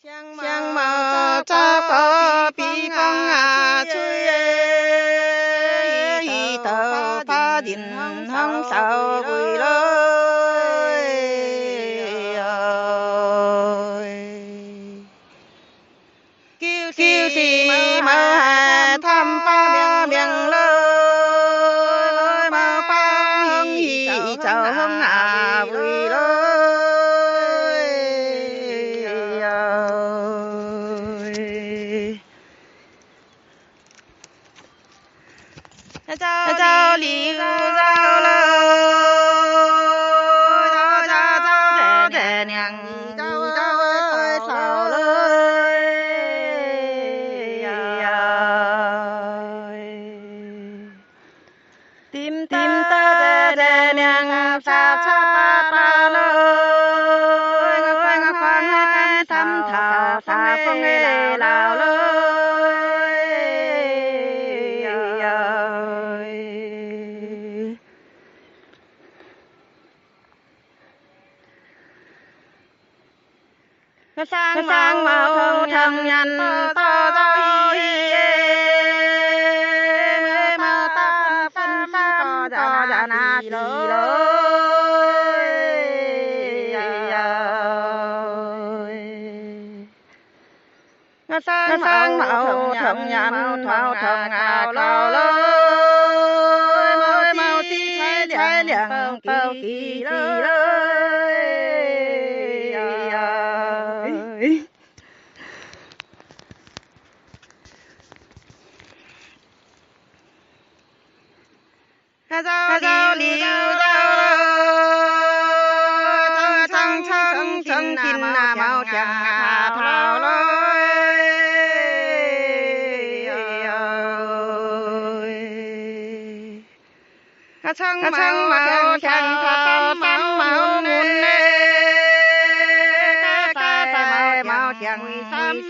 香茅扎个比方啊吹一头把人红手为来叫是mau hà thăm ba miệng lơi mau phang hi chào hưng à vui lơi cháu liu cháu lơi cháu trẻ nàng cháu sao lơi tim ta trẻ nàng sao ba lơi ngọc khoan thăm thảo xa phong nghe lào lơi sáng màu thầm nhằn to mau ta phân có giả na xì lối sáng màu thầm nhằn màu thầm ngào lao lối mau tí trái liang bao kỳ lối cháu liu cháu trăng chín là màu trắng thảo lối trăng màu trắng thảo màu nê màu trắng xám